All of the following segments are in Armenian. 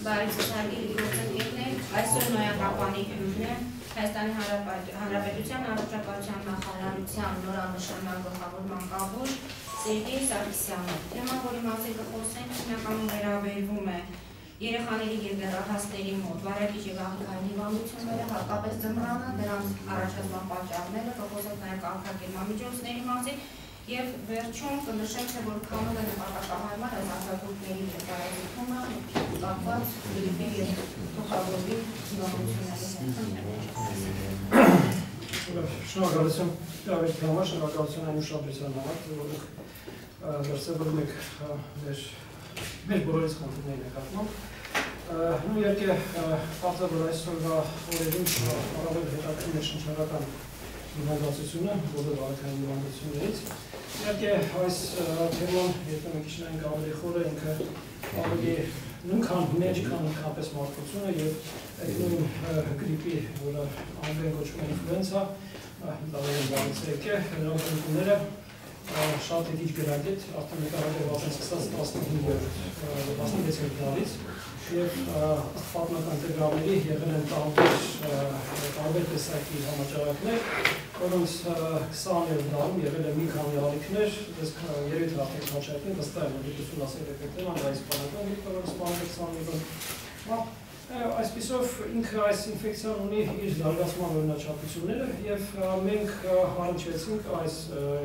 Բարիցուցակի գործընկերներ, այսօր նոյակապանի հյուրն է Հայաստանի Հանրապետության Առողջապահության նախարարության նորանշանակ գլխավոր մանկավոր Սերգեյ Սարգսյանը։ Թեման, որի մասին կխոսենք, հիմնականում վերաբերվում է երեխաների և դեռահասների մոտ վարակիչ և աղիքային հիվանդությունները, հատկապես ձմռանը, դրանց առաջացման պատճառները, կխոսենք նաև կանխարգելմամիջոցների մասին և վերջում կնշենք, թե որքանով է նպատակահարմար այս արտադրությունների ներկայացումը կապված գրիպի և թոքաբորբի հիվանդությունների հետ։ Շնորհակալություն Դավիթի համար, շնորհակալություն այն ուշադրության համար, որ դրսևորում եք մեր բոլորիս խնդիրների նկատմամբ։ Իհարկե, կարծեմ, որ այսօրվա օրերին առավել հետաքրքիր է շնչառական հիվանդացությունը, բոլոր աղիքային հիվանդություններից։ Իհարկե, այս թեման, եթե մենք իջնենք ավելի խորը, ինքը ավելի նույնքան մեծ, քան ինքնապես մարդկությունը և այդ նույն գրիպի, որը անգլերեն կոչվում է ինֆլուենցա, դավերեն բանից է եկե, նրանք ընկումները շատ հետիչ գրագետ, արդեն նկարագրված են սկսած 16-րդ դարից և պատմական տեգրավների եղել են տարբեր տեսակի համաճարակներ, որոնց 20-րդ դարում եղել է մի քանի ալիքներ, երևի թե արդեն հաճայքներ, վստահ եմ, որ ուսումնասիրել եք այդ թեման, դա իսպանական գրիպը, որ սպանել 20-րդ Այսպիսով ինքը այս ինֆեկցիան ունի իր զարգացման օրինաչափությունները և մենք առնչվեցինք այս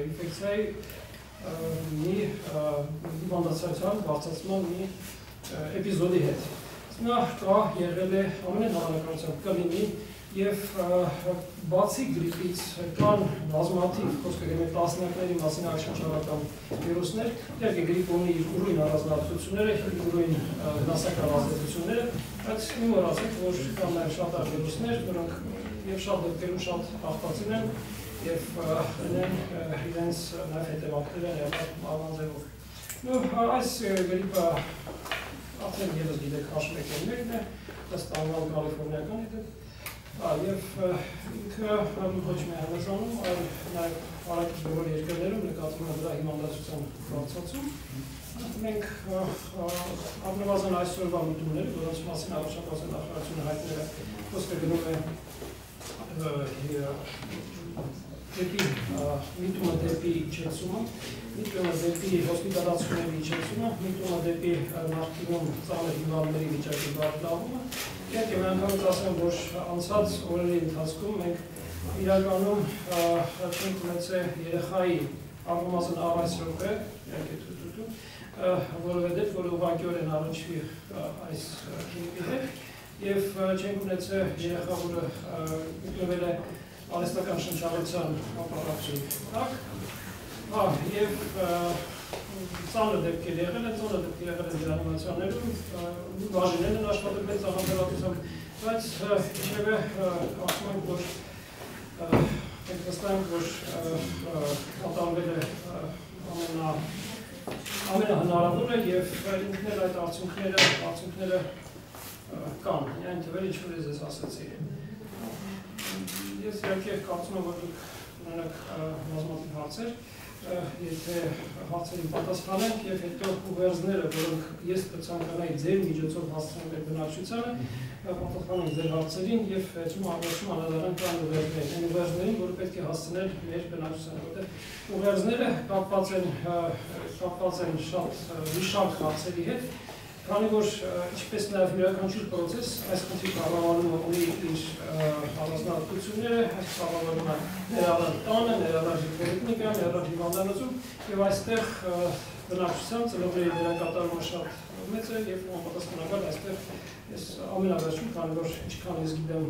ինֆեկցիայի մի հիվանդացիության բարձրացման մի էպիզոդի հետ։ Նա կա եղել է ամենայն հավանականությամբ կլինի և բացի գրիպից կան բազմաթիվ, խոսքը գնում տասնյակների մասին առաջնչարական վիրուսներ, իհարկե գրիպը ունի իր ուրույն առանձնահատկությունները, իր ուրույն վնասակար ազդեցությունները, բայց մի մոռացեք, որ կան նաև շատ այլ վիրուսներ, որոնք և շատ դեպքերում շատ աղտածին են և ունեն իրենց նաև հետևանքները նույն ձևով։ Այս գրիպը արդեն ևս գիտեք H1N1-ն է, ըստ անվան կալիֆորնիական է և ինքը ոչ մի համաձանում, այլ նաև արագ բոլոր երկրներում նկատվում է դրա հիվանդացության բարձրացում։ Մենք առնվազն այսօրվա միտումները, որոնց մասին Առողջապահության նախարարությունը հայտնել է, խոսքը գնում է միտումը դեպի իջեցումը, միտումը դեպի հոսպիտալացիաների իջեցումը, միտումը դեպի նախկինում ծանր հիվանդների վիճակի բարելավումը։ Իհարկե, մենք ասեմ, որ անցած օրերի ընթացքում մենք իրականում չենք ունեցել երեխայի առնվազն առայս րոպե, իհարկե թույլտուտում, որովհետև որ ուղղակիորեն առնչվի այս գրիպի հետ և չենք ունեցել երեխա, որը գտնվել է արհեստական շնչառության ապարատի տակ և ծանր դեպքեր եղել են ջրանիմացիաներում, բաժինել են աշխատել ծաղամբերատությամբ, բայց իչևէ ասում ենք, որ մենք վստահ ենք, որ կատարվել է ամենահնարավորը և ինքն էլ այդ արդյունքները կան, այն թվեր ինչ-որ ես ասացի։ Ես իհարկե կարծում եմ, որ դուք ունենաք բազմաթիվ հարցեր, եթե հարցերին պատասխանենք և հետո ուղերձները, որոնք ես կցանկանայի ձեր միջոցով հասցնել եք բնակչությանը, պատասխանենք ձեր հարցերին և վերջում անդրադառնանք այն ուղերձներին, այն ուղերձներին, որը պետք է հասցնել մեր բնակչությանը, որտեղ ուղերձները կապված են շատ մի շարք հարցերի հետ, քանի որ ինչպես նաև յուրաքանչյուր պրոցես այս խնդրի կառավարումը ունի իր առանձնահատկությունները, այս կառավարումը ներառյալ տանը, ներառյալ տեխնիկա, ներառյալ հիվանդանոցում և այստեղ բնակչության ծնողների դերակատարումը շատ մեծ է և համապատասխանաբար այստեղ ես ամենավերջում, քանի որ ինչքան ես գիտեմ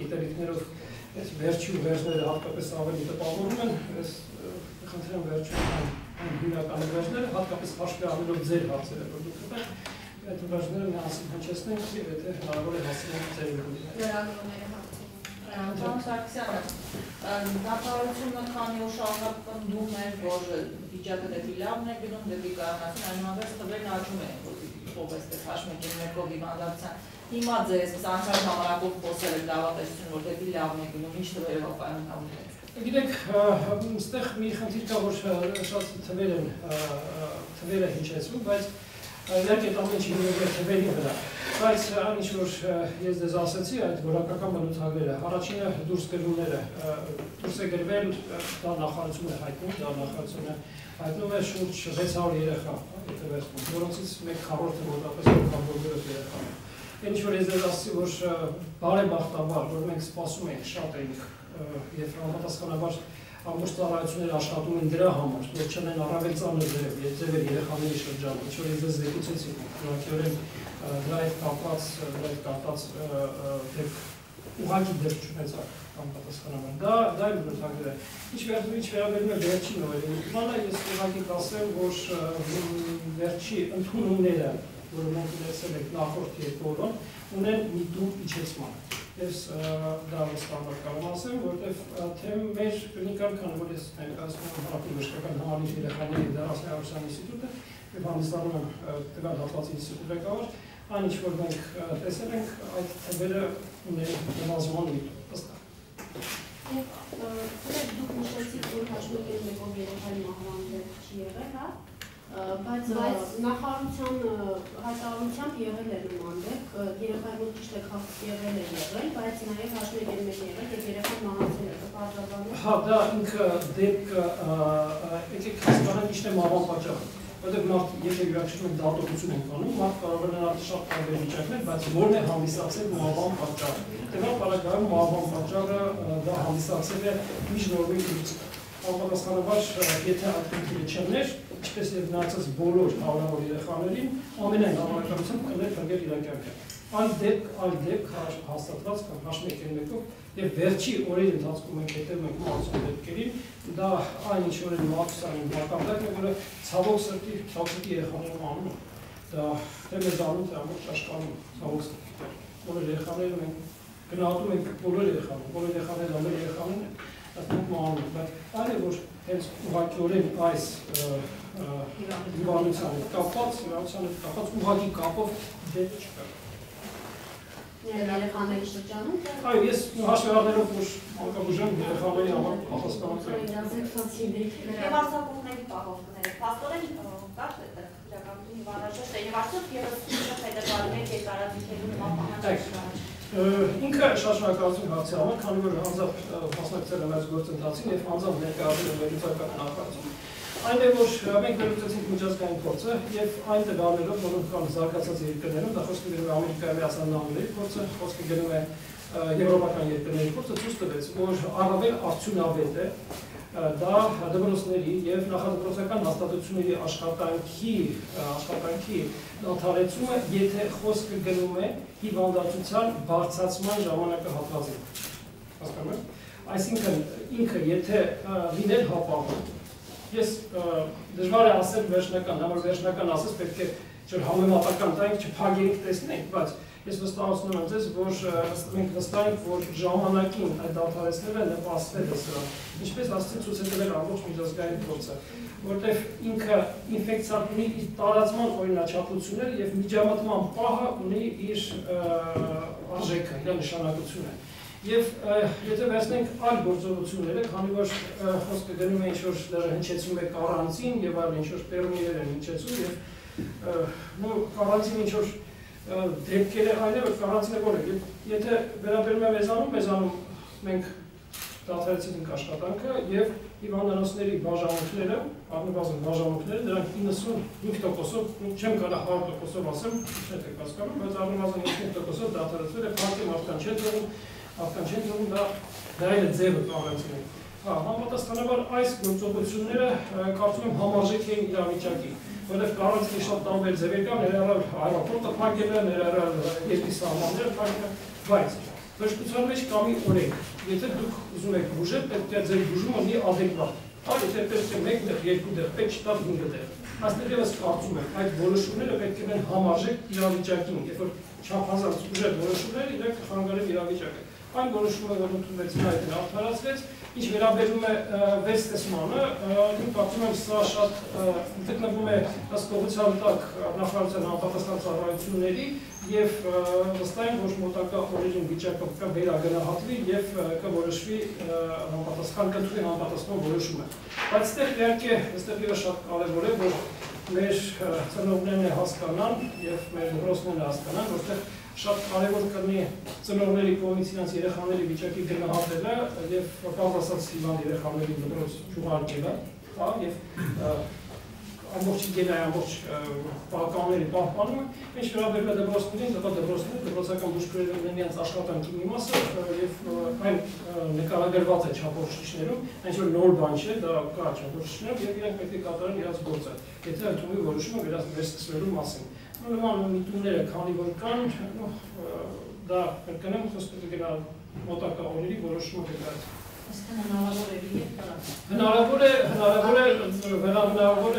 գիտելիքներով այս վերջի ուղերձները հատկապես ավելի տպավորում են, ես խնդրեմ վերջում այն հիմնական ուղերձները, հատկապես հաշվի առնելով ձեր հարցերը, որ դուք եք, այդ ուղերձները միասին հնչեցնենք և եթե հնարավոր է հասցնենք ձեր ուղերձները։ Պարոն Սարգսյանը, նախարարությունը քանի օր շարունակ պնդում է, որ վիճակը դեպի լավն է գնում, դեպի կայունացում, այնուհանդերձ թվերն աճում են, ով էստեղ H1N1-ով հիվանդացան։ Հիմա ձեզ անցյալ ժամանակով խոսել եք լավատեսություն, որ դեպի լավն է գնում, ինչ թվերով կայունանում եք։ Գիտեք, այստեղ մի խնդիր կա, որ շատ թվեր է հնչեցվում, բայց Իհարկե ամեն ինչի թվերի վրա, բայց այն ինչ որ ես դες ասացի, այդ որակական բնութագրերը, առաջինը դուրս գրումները, դուրս է գրվել, դա նախարարություն է հայտնում, դա նախարարությունը հայտնում է շուրջ 600 երեխա, եթե վերցնում, որոնցից մեկ քառորդը մոտավորապես 400 երեխա։ Ինչ որ ես դες ասացի, որ բարեբախտաբար, որ մենք սպասում ենք, շատ ենք եւ համապատասխանաբար ամբողջ ծառայությունները աշխատում են դրա համար, որ չունեն առավել ծանր ձևեր երեխաների շրջանում, ինչ որ ես դες զեկուցեցի, ուղղակիորեն դրա հետ կապված ուղղակի դեպք չունեցավ համապատասխանաբար։ Դա իմ բնութագրերը։ Ինչ վերաբերում է վերջին օրենքմանը, ես ուղղակի կասեմ, որ վերջի ընդունումները, որը մենք ունեցել ենք նախորդ երկու օրում, ունեն մի դուր իջեցման։ Ես դա վստահաբար կարող ասեմ, որտեղ թե մեր կլինիկան, քանի որ ես ներկայացնում եմ Հարավի բժշկական համալիրի երեխաների և դեռահասության ինստիտուտը և հանդիսանում եմ տվյալ հատվածի ինստիտուտի ղեկավար, այն ինչ որ մենք տեսել ենք, այդ թվերը ունեն նվազման միտում, վստահ։ Դուք նշեցիք, որ հաշվեկել մեկով երեխայի մահվան դեպք չի եղել, հա? Բայց նախարարության հայտարարությամբ եղել է նման դեպք, երեխայի մոտ ճիշտ է քաղաք եղել, բայց նաև հաշվեկել մեկ եղել և երեխան մահացել է, կպարտաբանել։ Հա, դա ինքը դեպքը, եկեք հասկանանք ինչն է մահվան պատճառը, որտեղ մարդ եթե յուրաքանչյուր դատողություն ենք անում, մարդ կարող է նրան շատ տարբեր վիճակներ, բայց որն է հանդիսացել մահվան պատճառը։ Դրա պարագայում մահվան պատճառը դա հանդիսացել է միջնորմի կուրծքը։ Համապատասխանաբար, եթե այդ քննիչը չներ, ինչպես եւ մնացած բոլոր հարյուրավոր երեխաներին, ամենայն հավանականությամբ կներ փրկել իրար կյանքը։ Այլ դեպք հաստատված կամ հաշմեկել մեկով եւ վերջի օրերի ընթացքում մենք հետեւում ենք մահացու դեպքերին, դա այն ինչ որ մահացության մակարդակն է, որը ցավոք սրտի երեխաներում անում է։ Դա թե մեզանում, թե ամբողջ աշխարհում ցավոք սրտի բոլոր երեխաները մենք գնահատում ենք բոլոր երեխաները ամեն երեխաներն են, մենք մահանում ենք, բայց այն է որ հենց ուղղակիորեն այս հիվանդության հետ կապված ուղղակի կապով դեպք չկա։ Երեխաների շրջանում։ Այո, ես հաշվի առնելով, որ մանկաբուժում երեխաների համար պատասխանատու եմ։ Եվ արձակողների պահովքները, փաստորեն կա իրականություն հիվանդաշերտ է, եւ արդյոք եւս ֆեդերալի մեկ երկարաձգելու նման պահանջ։ Ինքը շատ շնորհակալություն հարցի համար, քանի որ անձամբ մասնակցել եմ այս գործընթացին եւ անձամբ ներկայացել եմ վերլուծական նախագծում։ Այն է, որ մենք վերլուծեցինք միջազգային փորձը եւ այն տվյալներով, որոնք կան զարգացած երկրներում, դա խոսքը գնում է Ամերիկայի Միացյալ Նահանգների փորձը, խոսքը գնում է եվրոպական երկրների փորձը, ցույց տվեց, որ առավել արդյունավետ է դա դպրոցների եւ նախադպրոցական հաստատությունների աշխատանքի ընդհանրեցումը, եթե խոսքը գնում է հիվանդացության բարձրացման ժամանակահատվածին։ Հասկանում եք։ Այսինքն ինքը եթե լինել հապաղում, ես դժվար է ասել վերջնական, համար վերջնական ասես պետք է համեմատական տանք չփագենք տեսնենք, բայց ես վստահեցնում եմ ձեզ, որ մենք վստահ ենք, որ ժամանակին այդ դադարեցնելը նպաստել է սրան, ինչպես ասեցի ցույց է տվել ամբողջ միջազգային փորձը, որտեղ ինքը ինֆեկցիան ունի իր տարածման օրինաչափությունները եւ միջամտման պահը ունի իր արժեքը, իր նշանակությունը։ Եվ եթե վերցնենք այլ գործողությունները, քանի որ խոսքը գնում է ինչ-որ հնչեցում է կարանտին եւ այլ ինչ-որ տերմիններ են հնչեցում եւ կարանտին ինչ-որ դեպքերը այլ է, որ կարանտինը որ է, եթե վերաբերում է մեզանում մենք դադարեցինք աշխատանքը եւ հիվանդանոցների բաժանմունքները, առնվազն բաժանմունքները, դրանք 95%-ով, չեմ կարող 100%-ով ասեմ, չէ՞ հասկանում, բայց առնվազն 95%-ով դադարեցվել է, փառքի մարդկան չեն թողում, դա էլ է ձևը կարանտինի։ Համապատասխանաբար այս գործողությունները կարծում եմ համարժեք էին իրավիճակի, որտեղ կարանտինի շատ տարբեր ձևեր կան, ներառյալ аэропորտը փակելը, ներառյալ երկրի սահմանները փակելը, բայց բժշկության մեջ կա մի օրենք, եթե դուք ուզում եք բուժել, պետք է ձեր բուժումը լինի adekvat, եթե պետք է 1 տեղ, 2 տեղ, պետք չտա 5 տեղ։ Այստեղս կարծում եմ, այդ որոշումները պետք է լինեն համարժեք իրավիճակին, երբ որ չափազանց ուժեղ որոշումները իրենք խանգարեն իրավիճակը։ Այն որոշումը, որ ընդունվեցին այդ արդարացվեց, ինչ վերաբերում է վերստեսմանը, իմ կարծում եմ սա շատ գտնվում է ըստ կողության տակ նախարարության համապատասխան ծառայությունների եւ վստահ եմ, որ մոտակա օրերին վիճակը կվերագնահատվի եւ կորոշվի համապատասխան կընդունվի համապատասխան որոշումը։ Բայց այստեղ իհարկե ևս շատ կարեւոր է, որ մեր ծնողներն հասկանան եւ մեր դպրոցներն հասկանան, որտեղ շատ կարևոր կլինի ծնողների կողմից իրենց երեխաների վիճակի գնահատելը եւ բաղ ասած հիվանդ երեխաների դպրոց չուղարկելը, հա, եւ ամբողջ գենայի ամբողջ պահկանների պահպանումը, ինչ վերաբերում է դպրոցներին, դպրոցական բուժքերն իրենց աշխատանքի մի մասը եւ այն նկարագրված է չափորոշիչներում, ինչ որ նոր բան չէ, դա կա չափորոշիչներում եւ իրենք պետք է կատարեն իրենց գործը։ Եթե ընդունի որոշումը վերսկսվելու մասին։ Նման միտումները քանի որ կան, դա կրկնեմ, խոսքը գնա մոտակա օրերի որոշումը կգրած։ Հնարավոր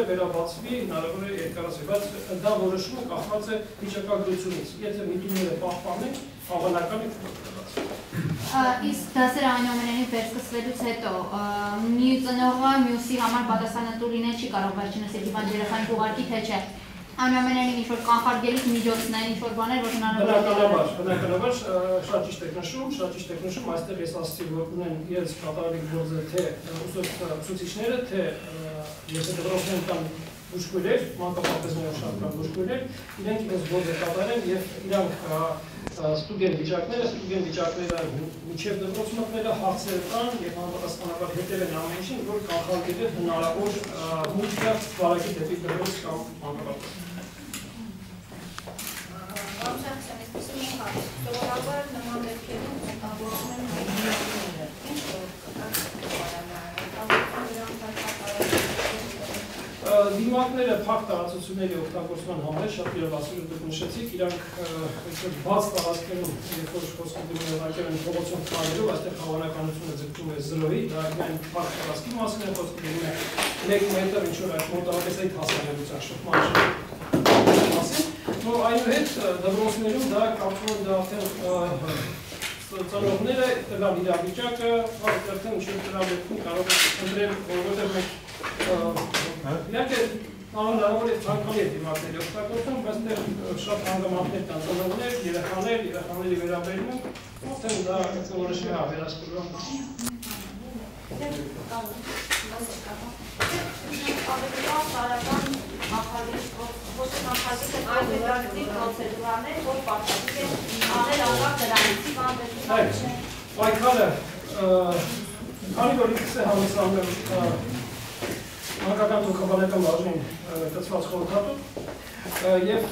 է վերաբացվի, հնարավոր է երկարացվի, բայց դա որոշումը կախված է վիճակագրությունից։ Եթե միտումները պահպանեն, հավանական է կգրացվի։ Իսկ դասերը այնուամենայնիվ վերսկսվելուց հետո մի ծնողը մյուսի համար պատասխանատու լինել չի կարող վերջինս հիվանդ երեխային ուղարկի թե չէ։ Այնուամենայնիվ ինչ-որ կանխարգելիք միջոցն են, ինչ-որ բաներ, որ Բնականաբար շատ ճիշտ եք նշում, այստեղ ես ասացի, որ ունեն իրենց կատարալիք գործը թե ուսուցիչները, թե դպրոցներն կան բուժքույրեր, մանկապարտեզներով շատ կան բուժքույրեր, իրենք իրենց գործը կատարեն եւ իրանք ստուգեն վիճակները միջև դպրոց մտնելը հարցեր կան եւ համապատասխանաբար հետեւեն ամեն ինչին, որ կանխարգելել հնարավոր մուտքը վարակի դեպի դպրոց կամ մանկապարտեզ։ Սովորաբար նման դեպքերում օգտագործում են հայտնիները, ինչ որ դիմակները փակ տարածությունների օգտագործման համար շատ իրավասություն դուք նշեցիք, իրանք բաց տարածքներում, երբ որ խոսքը դնում են ակերեն փողոցում քայլելով, այստեղ հավանականությունը ձգտում է 0-ի, դա այն փակ տարածքի մասին է խոսքը դնում է 1 մետր ինչ որ այդ մոտավորապես այդ հասանելիության շփման մասին։ Այնուհետ դպրոցներում դա կապվում է արդեն ծնողները տվյալ իրավիճակը, արդեն ինչ-որ դեպքում կարող է ընտրել, որովհետև մենք իհարկե հնարավոր է ցանկալի դիմակների օգտագործում, բայց շատ հանգամանքներ կան ծնողներ, երեխաների վերաբերում, արդեն դա որոշի վերահսկվում։ Պայքարը, քանի որ ինքս է համեցանում մանկական թոքաբանական բաժնին կցված խորհրդատու եւ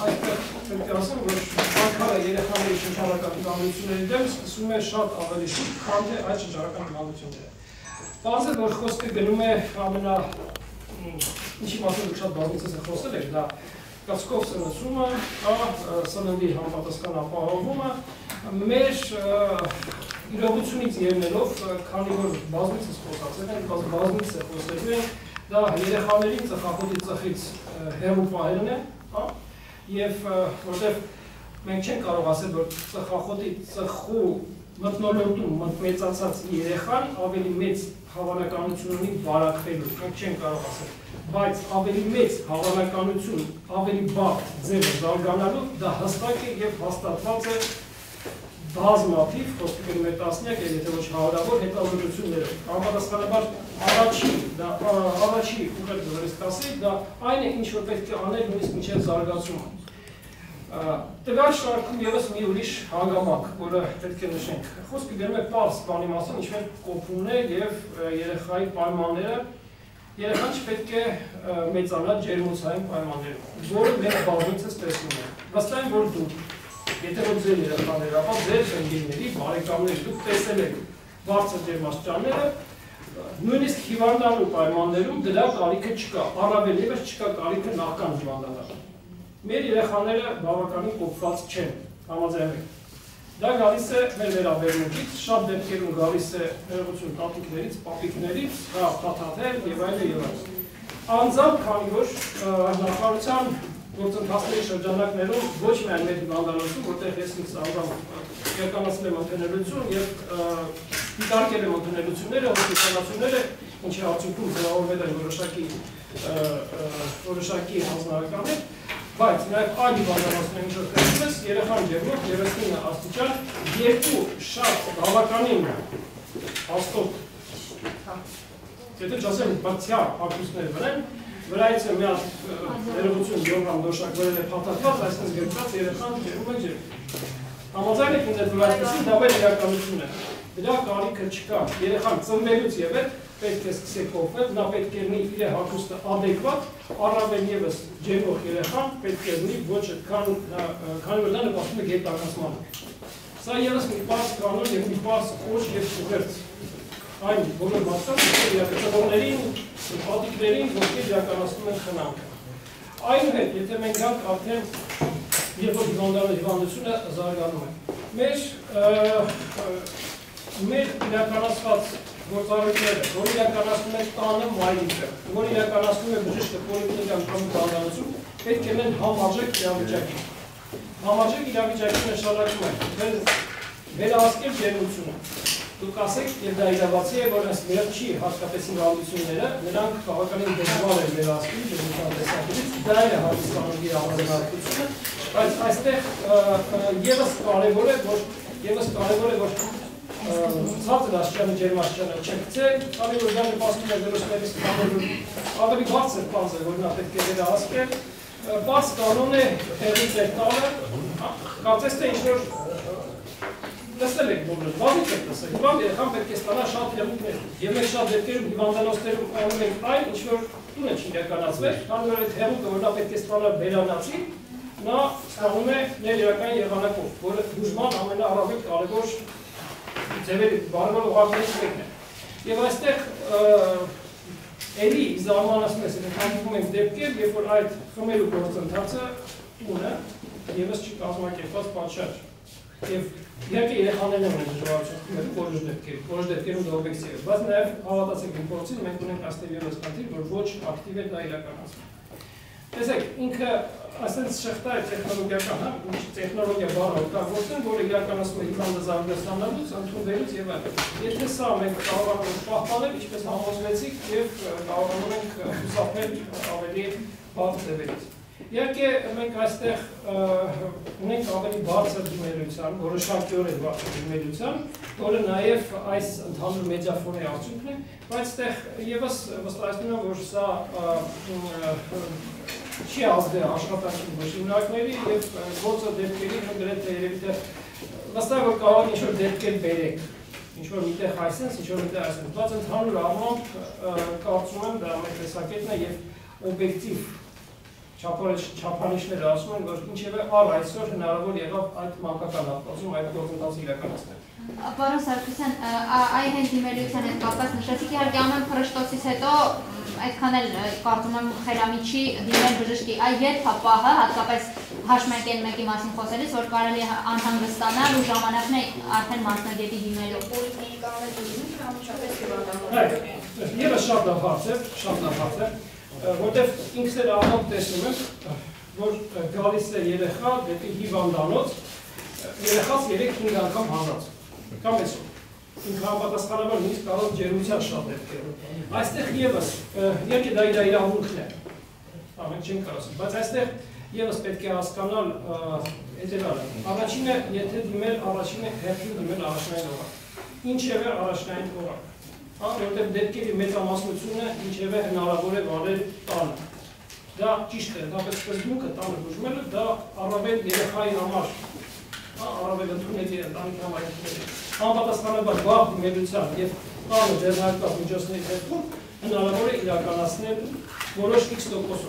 այստեղ պետք է ասեմ, որ պայքարը երեխաների շրջանական հիվանդությունների դեմ սկսվում է շատ ավելի շուտ, քան թե այդ շրջանական հիվանդությունները։ Պարզ է, որ խոսքը գնում է ինչի մասին դուք շատ բազմիցս խոսել եք, դա կացկով սնուցումը, սննդի համապատասխան ապահովումը, մեր իրողությունից ելնելով, քանի որ բազմիցս խոսացել են, բազմիցս խոսելու են, դա երեխաներին ծխախոտի ծխից հեռու պահելն է, եւ որտեղ մենք չենք կարող ասել, որ ծխախոտի ծխու մթնոլորտում մեծացած երեխան ավելի մեծ հավանականություն ունի վարակվելու, մենք չենք կարող ասել, բայց ավելի մեծ հավանականություն, ավելի բարդ ձևը զարգանալու, դա հստակ է եւ հաստատված է բազմաթիվ, խոսքը գնում է տասնյակ, եթե ոչ հարյուրավոր հետազոտություններով։ Համապատասխանաբար առաջի ուղղակի որից կասեի, դա այն է, ինչ որ պետք է անել նույնիսկ մինչև զարգացումը։ Տվյալ շարքում ևս մի ուրիշ հանգամանք, որը պետք է նշենք։ Խոսքը գնում է պարզ բանի մասին, ինչպես կոփումն է եւ երեխայի պայմանները, երեխան չպետք է մեծանա ջերմոցային պայմաններում, որը մենք բազմիցս տեսնում ենք։ Վստահ եմ, որ դուք եթե որ ձեր երեխաները, ապա ձեր ընկերների, բարեկամների դուք տեսել եք բարձր ջերմաստիճանները, նույնիսկ հիվանդանալու պայմաններում դրա կարիքը չկա, առավել ևս չկա կարիքը նախքան հիվանդանալու։ Մեր երեխաները բավականին կոփված չեն, համաձայն եք։ Դա գալիս է մեր վերաբերմունքից, շատ դեպքերում գալիս է ներողություն տատիկներից, պապիկներից, փաթաթեր եւ այլն եւ այլն։ Անձամբ, քանի որ նախարարության գործընթացների շրջանակներում ոչ միայն մեր հիվանդանոցում, որտեղ ես ինքս անձամբ իրականացել եմ ընդունելություն եւ դիտարկել եմ ընդունելությունները, հոսպիտալացումները, ինչի արդյունքում ձևավորվել են որոշակի հանձնարարականներ, բայց նաեւ այլ հիվանդանոցներ ինչ որ տեսնում ես, երեխան ջերմով 39 աստիճան, երկու շատ բավականին հաստոտ, եթե չասեմ բացյալ հագուստներ վրան, վրայից է մի հատ ներողություն յոգան դոշակվերել է փաթաթված, այսպես գրված երեխան ջերում է ջերում։ Համաձայն եք ինձ այդ վրայցին, դա վեր իրականություն է։ Դրա կարիքը չկա, երեխան ծնվելուց եւ էլ պետք է սկսի փոխվել, նա պետք է լինի իր հագուստը adekvat, առավել եւս ջերմող երեխան պետք է լինի ոչ այդքան, քանի որ դա նպաստում է գետակացմանը։ Սա եւս մի բարձ կանոն եւ մի բարձ օժ եւ ուղերձ այն բոլոր մարդկանց իրականացողներին, պատիկներին, ովքեր իրականացնում են խնամքը։ Այնուհետ, եթե մենք գանք արդեն երբ որ հիվանդությունը զարգանում է, մեր իրականացված գործառույթները, որ իրականացնում է տանը մայրիկը, որ իրականացնում է բժիշկը պոլիկլինիկան կամ բանականություն, պետք է լինեն համարժեք իրավիճակի։ Համարժեք իրավիճակի նշանակում է վերահսկել ջերմությունը։ Դուք ասեք, եւ դա իրավացի է, որ ըստ վերջի հատկապես հիվանդությունները, նրանք բավականին դժվար են վերահսկել ջերմության տեսակետից, դա է հատկանում իր առանձնահատկությունը, բայց այստեղ եւս կարեւոր է, որ ցածր աստիճանի ջերմաստիճանը չգցեք, քանի որ դա նպաստում է վիրուսներից ավելի բարձր բանձը, որ նա պետք է վերահսկել, բաց կանոն է հերից է տալը, կարծես թե ինչ-որ լսել եք բոլորը, բազմից եք լսել, հիվանդ երեխան պետք է ստանա շատ հեղուկներ, եւ մենք շատ դեպքերում հիվանդանոցներում անում ենք այն, ինչ-որ տունը չի իրականացվել, քանի որ այդ հեղուկը, որ նա պետք է ստանա բերանացի, նա ստանում է ներերական եղանակով, որը բուժման ամենաառավել կարևոր ձևերի բարևոր ուղղություններից մեկն է։ Եվ այստեղ էլի զարմանացնում ես, եթե հանդիպում ենք դեպքեր, երբ որ այդ խմելու գործընթացը տունը եւս չի կազմակերպված պատշաճ։ Եվ իհարկե երեխաներն են դժվարություն խմելու որոշ դեպքերում դա օբյեկտիվ է, բայց նաեւ հավատացեք իմ փորձին մենք ունենք այստեղ եւս խնդիր, որ ոչ ակտիվ է դա իրականացվում։ Տեսեք, ինքը այսպես շղթա է տեխնոլոգիական, տեխնոլոգիա բառը օգտագործեն, որը իրականացում է հիվանդը զարգացնալուց, ընդունվելուց եւ այլն։ Եթե սա մենք կարողանում ենք պահպանել, ինչպես համոզվեցիք, եւ կարողանում ենք խուսափել ավելի բարձր ձևերից։ Իհարկե մենք այստեղ ունենք ավելի բարձր դիմելիության, որոշակիորեն բարձր դիմելիության, որը նաև այս ընդհանուր մեդիաֆոնի արդյունքն է, բայց այստեղ եւս վստահեցնում եմ, որ սա չի ազդել աշխատանքի մշինարների եւ գործը դեպքերի գրեթե երևի թե վստահ որ կարող ինչ որ դեպքեր բերեք, ինչ որ միտեղ այսպես, ինչ որ միտեղ այսպես, բայց ընդհանուր առմամբ կարծում եմ դա մեր տեսակետն է եւ օբյեկտիվ չափանիշները ասում են, որ ինչևէ առ այսօր հնարավոր եղավ այդ մանկական հատվածում այդ գործընթացը իրականացնել։ Պարոն Սարգսյան, այ հենց դիմելիության հետ կապված նշեցիք, իհարկե ամեն փռշտոցից հետո այդքան էլ կարծում եմ խելամիջի դիմել բժշկի, այ երբ հապահը, հատկապես H1N1-ի մասին խոսելիս, որ կարելի է անհանգստանալ ու ժամանակն է արդեն մասնագետի դիմելու։ Պոլիկլինիկաները անմիջապես հիվանդանոց։ Եվս շատ լավ հարց է, որտեղ ինքս էլ առանց տեսնում եմ, որ գալիս է երեխա դեպի հիվանդանոց, երեխաս 3-5 անգամ հանած, կամ այսօր։ Ինքը համապատասխանաբար նույնիսկ կարող ջերմության շատ դեպքեր։ Այստեղ եւս, իհարկե դա իր իրավունքն է, ամեն չենք ասում, բայց այստեղ եւս պետք է հասկանալ հետեւյալը։ Առաջինը, եթե դիմել, առաջինը հերթին դիմել առաջնային օրակ։ Ինչևէ առաջնային օրակ։ Որտեղ դեպքերի մեծամասնությունը ինչևէ հնարավոր է վարել տանը։ Դա ճիշտ է, դա սկզբունքը տանը բուժմելը, դա առավել երեխայի համար, առավել ընդունելի է ընտանիքի համար ընդունելի։ Համապատասխանաբար վաղ դիմելության եւ տանը ձեռնարկված միջոցների դեպքում հնարավոր է իրականացնել որոշ X%-ով։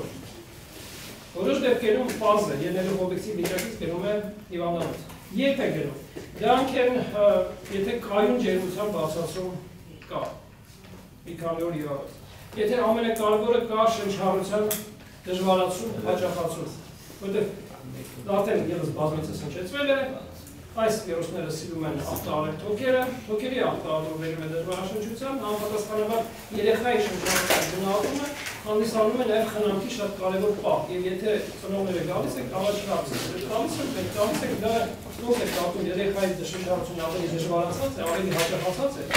Որոշ դեպքերում պարզ է, ելնելով օբյեկտիվ վիճակից գնում է հիվանդանոց։ Երբ է գնում։ Դրանք են, եթե կայուն ջերմության բացասում կա, մի քանի օր եղած։ Եթե ամենակարևորը կա շնչառության դժվարացում, հաճախացում, որտեղ արդեն եւս բազմիցս հնչեցվել է, այս վիրուսները սիրում են ախտահարել թոքերը, թոքերի ախտահարումը վերում է դժվարաշնչության, համապատասխանաբար երեխայի շնչառության գնահատումը հանդիսանում է նաեւ խնամքի շատ կարևոր պահ, եւ եթե ծնողները գալիս եք, գալիս եք, դա ոնց է կապում երեխայի շնչառությունը ավելի դժվարացած է, ավելի հաճախացած է։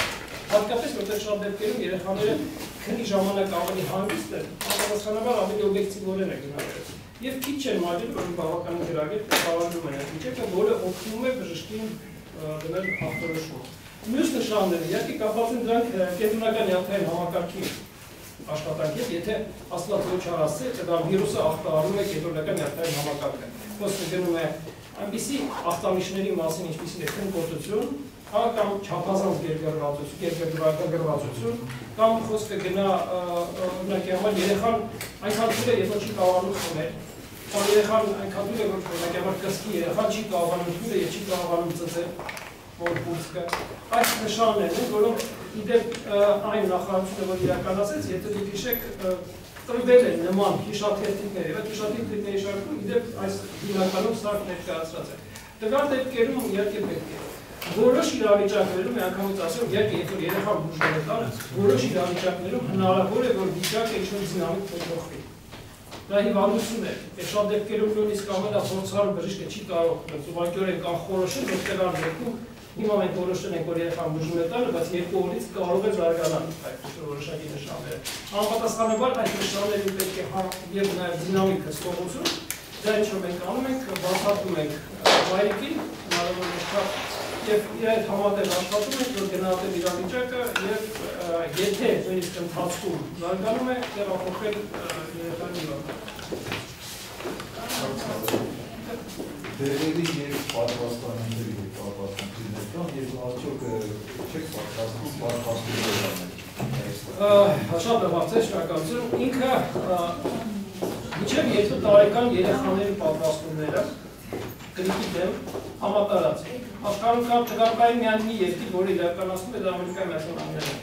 Հատկապես որտեղ շատ դեպքերում երեխաները քնի ժամանակ ավելի հանգիստ են, համապատասխանաբար ավելի օբյեկտիվորեն է գնահատել։ Եվ քիչ չեն մաջել, որ բավականին գրագետ կառավարում են այդ միջակը, որը օգնում է բժշկին դնել ախտորոշում։ Մյուս նշանները, իհարկե կապված են դրանք կենտրոնական նյարդային համակարգի աշխատանք է, եթե Աստված ոչ արասի, դա վիրուսը ախտարանում է կենտրոնական նյարդային համակարգը։ Խոսքը գնում է այնպիսի ախտանիշների մասին, ինչպիսին է քնկոտություն, կամ չափազանց գերգրվածություն, կամ խոսքը գնա օրինակի համար երեխան այնքան թույլ է, եթե չի կարողանում խմել, կամ երեխան այնքան թույլ է, որ օրինակի համար կսկի երեխան չի կարողանում թույլ է, չի կարողանում ծծել մորբուրսկը։ Այս նշաններն են, որոնք իդեպ այն նախարարությունը, որ իրականացեց, եթե դուք հիշեք, տրվել են նման հիշաթերթիկներ, եւ այդ հիշաթերթիկների շարքում իդեպ այս հիմնականում սարք ներկայացրած է։ Տվյալ դեպքերում իհարկե պետք է որոշ իրավիճակներում անգամից ասում, երբ որ երեխան բուժվում է տանը, որոշ իրավիճակներում հնարավոր է, որ վիճակը ինչ-որ դինամիկ փոփոխվի։ Դա հիվանդություն է, շատ դեպքերում նույնիսկ ամենափորձառու բժիշկը չի կարող ուղղակիորեն կանխորոշել, որ տվյալ դեպքում հիմա մենք որոշել ենք, որ երեխան բուժվում է տանը, բայց 2 օրից կարող է զարգանալ այդ որոշակի նշանները։ Անպատասխանաբար այդ նշաններին պետք է եւ նաեւ դինամիկ հսկողություն, դա ինչ որ մենք անում ենք, բացատրում ենք վայրիկին, հնարավոր է եւ իր այդ համատեղ աշխատում ենք, որ գնահատել իրավիճակը եւ եթե նույնիսկ ընթացքում զարգանում է, տեղափոխել երեխային Դերերի եւ պատվաստանների եւ պատվաստանների կան եւ արդյոք չեք պատվաստում Շատ լավ է, շնորհակալություն։ Ինքը մինչև 2 տարեկան երեխաների պատվաստումները գրիպի դեմ համատարած է։ Աշխարհում կա տղամարդի միայն մի երկիր, որը իրականացնում է դա Ամերիկայի Միացյալ Նահանգները։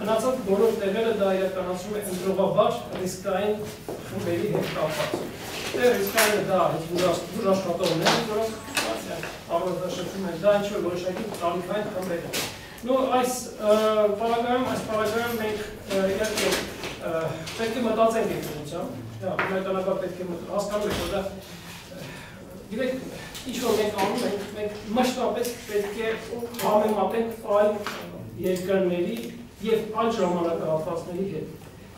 Մնացած բոլոր տեղերը դա իրականացում է ընդրողաբար ռիսկային խմբերի հետ կապված։ Ռիսկայինը դա բուժ աշխատողներ են, որոնք առանձնաշրջում են, դա ինչ-որ որոշակի տարիքային խմբեր են։ Նո այս պարագայում մենք իհարկե պետք է մտածենք այդ ուղղությամբ, բնականաբար պետք է հասկանում ենք, որ դա գիտեք, ինչ-որ մենք անում ենք, մենք մշտապես պետք է համեմատենք այլ երկրների և այլ ժամանակահատվածների հետ։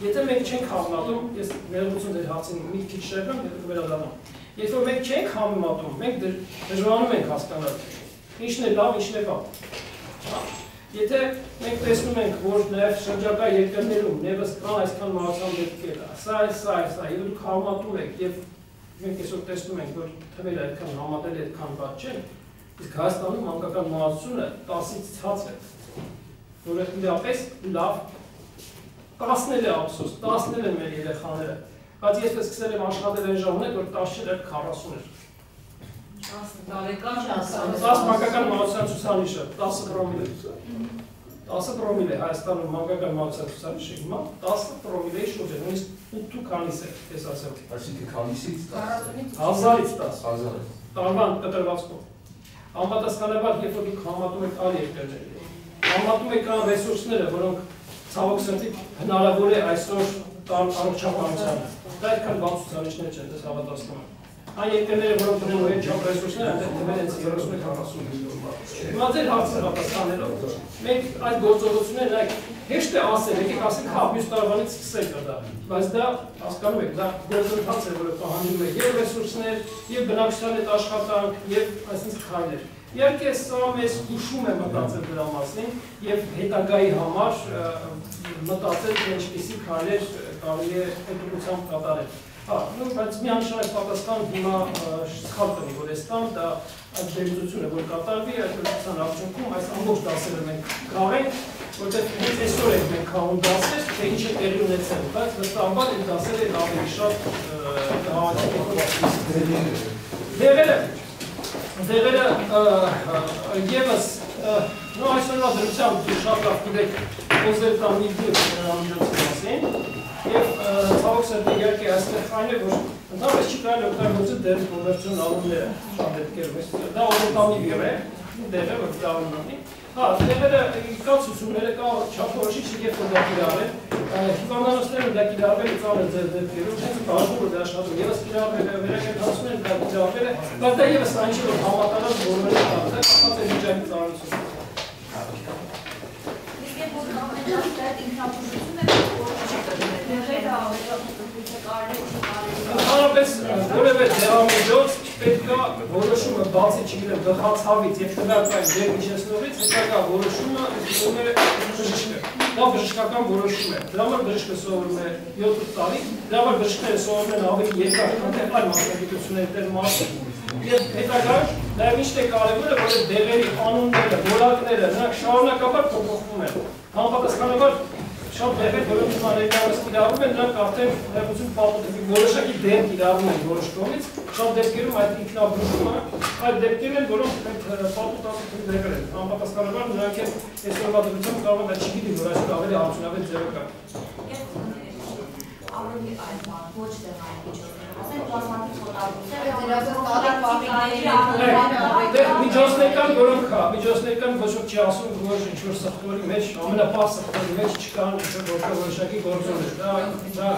Եթե մենք չենք համեմատում, ես ներողություն դեր հարցին մի քիչ շրջեմ, եթե կվերադառնամ։ Եթե որ մենք չենք համեմատում, մենք դժվարանում ենք հասկանալ, ինչն է լավ, ինչն է վատ։ Եթե մենք տեսնում ենք, որ նաև շրջակա երկրներում նևս կան այսքան մահացան դեպքեր, սա, եւ դուք համեմատում եք եւ մենք այսօր տեսնում ենք, որ թվերը այդքան համատել այդքան վատ չեն, իսկ Հայաստանում մանկական մահացությունը 10-ից ցած է, որը իրապես լավ 10-ն է ափսոս, 10-ն են մեր երեխաները, բայց ես սկսել եմ աշխատել այն ժամանակ, որ 10 չէր, 40 էր։ 10 տարեկան 10 մանկական մահացության ցուցանիշը 10 պրոմիլ է։ 10 պրոմիլ է Հայաստանում մանկական մահացության ցուցանիշը հիմա 10 պրոմիլի շուրջ է, նույնիսկ 8 քանիս է, ես ասեմ։ Այսինքն քանիսից 1000-ից 10 տարվան կտրվածքով։ Անպատասխանաբար, երբ որ դուք համատում եք այլ երկրների, համատում եք այն ռեսուրսները, որոնք ցավոք սրտի հնարավոր է այսօր տան առողջապահությանը։ Դա այդքան բան ցուցանիշներ չեն, դες հավատացնում եմ։ Այն երկրները, որոնք ունեն ու հետ չափ ռեսուրսներ, այնտեղ դիմել են 30-40 միլիոն բան։ Հիմա ձեր հարցը պատասխանելով, մենք այդ գործողությունները հեշտ է ասել, եկեք ասենք, հա, մյուս տարվանից սկսենք դա, բայց դա հասկանում եք, դա գործընթաց է, որը պահանջում է եւ ռեսուրսներ, եւ բնակչության հետ աշխատանք, եւ այսպես քայլեր։ Իհարկե սա մեզ ուշում է մտածել դրա մասին եւ հետագայի համար մտածել, թե ինչպիսի քայլեր կարելի է հետուղությամբ կատարել։ Հա, բայց միանշանակ պատասխան հիմա սխալ կնի, որ այս տան դա այդ դերձությունը, որ կատարվի, այդ դերձության արդյունքում այս ամբողջ դասերը մենք քաղենք, որտեղ հենց այսօր ենք մենք քաղում դասեր, թե ինչ է տեղի ունեցել, բայց վստահաբար այդ դասերը ավելի շատ Դեղերը եվս այսօրվա դրությամբ շատ լավ գիտեք ոզեր տան մի դիր ամիջոցի մասին և ցավոք սրտի իհարկե այստեղ այն է, որ ընդհանրապես չի կարելի օգտագործել դեր կոմերցիոն առումները շատ դեպքերում դա օրոտամիվ է, դեղը որ դա ունի Հա, դեղերը կա ցուցումները, կա չափորոշիչ երբ որ դա կիրառել, հիվանդանոցներում դա կիրառվել է ծանր ձեր դեպքերում, հենց բաժնում է աշխատում, ևս կիրառվել է, վերակենդանացում են դա կիրառվել է, բայց դա ևս այն չի, որ համատարած որմերը կապված է, կապված է վիճակի ծանրությունը։ Իսկ երբ որ կամենաց այդ ինքնաբուժությունը դեղերը կարելի Ընդհանրապես որևէ դեղամիջոց պետք է որոշումը բացի չգիտեմ գլխացավից եւ շրջակայքային դերմիջեցնողից հետագա որոշումը ուսում է բժիշկը։ Դա բժշկական որոշում է։ Դրա համար բժիշկը սովորում է 7 տարի, դրա համար բժիշկները սովորում են ավելի երկար, քան այլ մասնագիտությունների տեր մասը։ Եվ հետագա նաև ինչ է կարևորը, որ դեղերի անունները, որակները նրանք շարունակաբար փոփոխվում են։ Համապատասխանաբար շատ դեղեր, որոնք ներկայումս կիրառվում են, նրանք արդեն ներողություն պատմում որոշակի դեր կիրառվում են որոշ կողմից, շատ դեպքերում այդ ինքնաբուժումը, այդ դեպքեր են, որոնք պատմություն դեղեր են։ Համապատասխանաբար նրանք են այսօրվա դրությամբ կարող են չգիտի, որ այսօր ավելի արդյունավետ ձևը կա։ Ավելի այդ բան, ոչ դեղային միջոցներ, ասենք պլազմատիկ միջոցներկան, որոնք կա, միջոցներկան ոչ ոք չի ասում, որ ինչ-որ սխտորի մեջ, ամենապահ սխտորի մեջ չկան որոշակի գործոններ, դա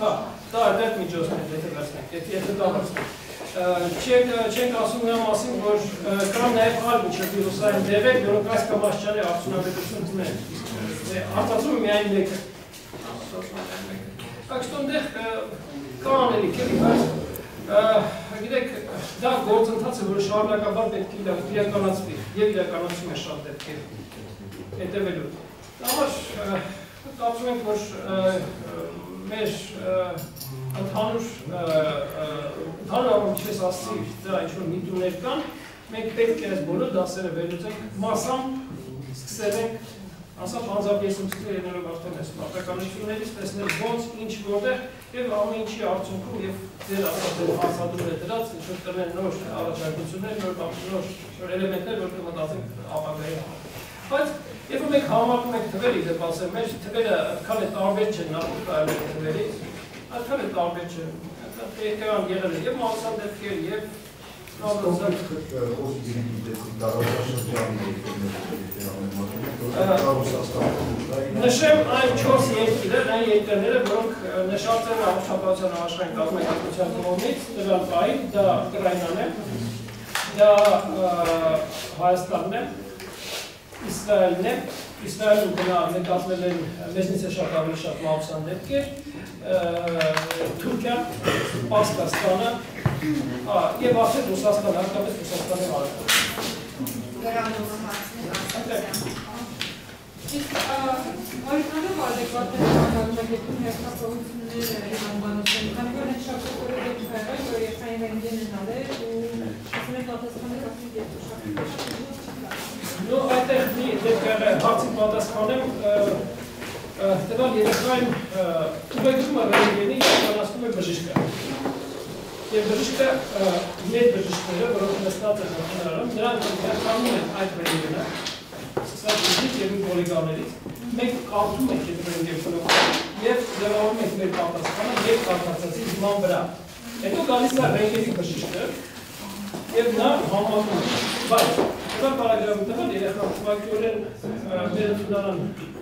կա, դա այդ միջոցներ, եթե վերցնենք, եթե դա վերցնենք։ Չենք ասում նրա մասին, որ կան նաև այլ միջովիրուսային դեղեր, որոնք այս կամ աշխարհի արդյունավետություն ունեն։ Արտացումը միայն մեկը։ Ակստոնդեղ կա անելիք էլի, բայց գիտեք, դա գործընթաց է, որը շարունակաբար պետք է իրականացվի եւ իրականացում է շատ դեպքերում հետևելու։ Համար կարծում ենք, որ մեր ընդհանուր առումից ասացի, դրա ինչ-որ միտումներ կան, մենք պետք է այս բոլոր դասերը վերլուծենք մասամբ սկսել ենք ասա հանձապեսում սկսել ելնելով արդեն այս պարտականություններից, տեսնել ոնց, ինչ, որտեղ և ամեն ինչի արդյունքում և ձեր ասատել հասադրում է դրած, ինչ-որ տրնեն նոր առաջարկություններ, նոր էլեմենտներ, որ կմտածենք ապագայի համար։ Բայց, երբ որ մենք համարում ենք թվերի դեպ ասեմ, մեր թվերը այդքան է տարբեր չեն նախորդ այլեք թվերից, այդքան է տարբեր չեն, եկեղան եղել է և մահացան դեպքեր, և Նշեմ այն 4 երկիրներ, այն երկրները, որոնք նշած են Առողջապահության համաշխարհային կազմակերպության կողմից, տվյալ պահին, դա Ուկրաինան է, դա Հայաստանն է, Իսրայելն է, Իսրայելում նկատվել են մեզնից է շատ ավելի շատ մահացան դեպքեր, Թուրքիան, Պակիստանը, և արդեն Ռուսաստանը, հատկապես Ռուսաստանի հարցը։ Գրառումը հարցներ Իսկ օրինակով adekvat տեղեկատվություն հերթապահությունները անվանության, քանի որ հենց շատ օրեր եղել, որ երթային ռենտգեն են արել ու ասում են պատասխանել ասում դեպք նո այդտեղ մի դեպք հարցի պատասխանեմ տվյալ երեխային ուղեկցումը ռենտգենի իրականացնում է բժիշկը և բժիշկը մեր բժիշկները, որոնք նստած են նախնարարում, նրանք հերթանում են այդ ռենտգենը սկսած և մի պոլիգաներից, մենք կարդում ենք այդ ռենտգենը և ձևավորում ենք մեր պատասխանը և կարդացածի հիման վրա։ Հետո գալիս է ռենտգենի բժիշկը և նա համատում է, բայց տվյալ պարագրաֆի տվյալ երեխան ուղղակիորեն մեր ընդունարան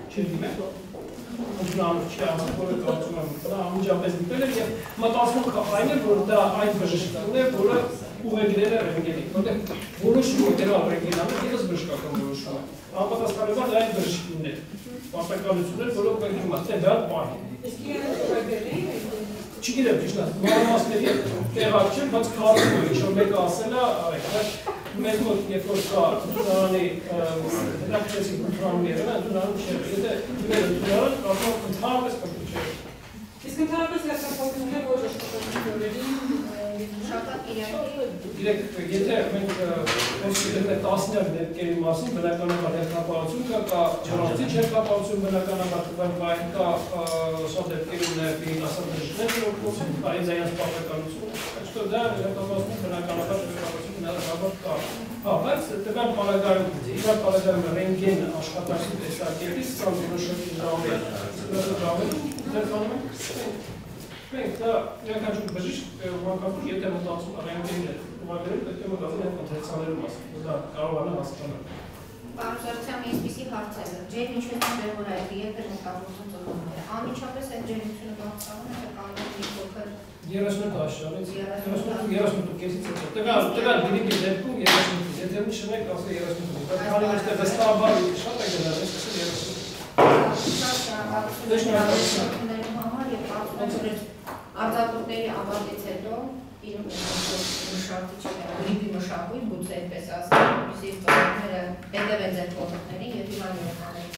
չդիմել, ընդունարան չի ասում, որը կարծում եմ, նա անմիջապես դիպել է և մտածում այն է, որ դա այն բժշկն է, որը ուղեգրել է ռենտգենի, որտեղ որոշումը դրալ ռենտգենանը ևս բժշկական որոշում է։ Անպատասխանաբար դա այն բժշկինն է, պարտականություններ, որոնք ուղեգրում է, թե դա պահի։ Իսկ իրենք ուղեգրել էին Չգիտեմ ճիշտ է, մանրամասների տեղակ չեմ, բայց կարծում եմ, ինչ-որ մեկը ասել է, մեզ մոտ երբ որ կա ընդունարանի հետաքրքրեցիկ ընդունարում եղել է, ընդունարում չէ, եթե դուր ընդունարան, կարծում եմ ընդհանրապես կրկին չէ։ Իսկ ընդհանրապես հերթապահությունները ոչ աշխատանքների Շատ իրակի Իրեք, եթե մենք խոսում ենք տասնյակ դեպքերի մասին, բնականաբար հերթապահություն կա չարացիչ հերթապահություն բնականաբար տվյալ կա շատ դեպքերում նաև ասած բժիշկներ, որոնք խոսում կա ինձ պարտականություն, այսօր դա հերթապահություն բնականաբար հերթապահություն հնարավոր կա։ Բայց տվյալ պարագայում ռենտգեն աշխատանքի տեսակետից ցան որոշակի ժամեր ձեռքանում ենք Մենք դա յուրաքանչյուր բժիշկ մանկապուր եթե մտածում ռենտգենը ուղղագրել պետք է մտածել այդ կոնցեպցիաների մասին դա կարողանա հասկանալ Պարոն Սարգսյան, այսպիսի հարցեր է ջեր ինչպես դեղոր այդ երբ էր մտածում ծնողները անմիջապես այդ ջերմությունը բացառում է կարող մի փոքր 30 աշնանից 30-կեսից հետո տվյալ բինիկի դեպքում 30 եթե մի շնեք ասել 30 բայց քանի որ այստեղ վստահաբար շատ է գնալ Արձակուրդների ավարտից հետո իրում մշակիչ գրիպի մշակույթ, գուցե այդպես ասեմ, որպեսզի ծնողները հետևեն ձեր կողմերին եւ հիմա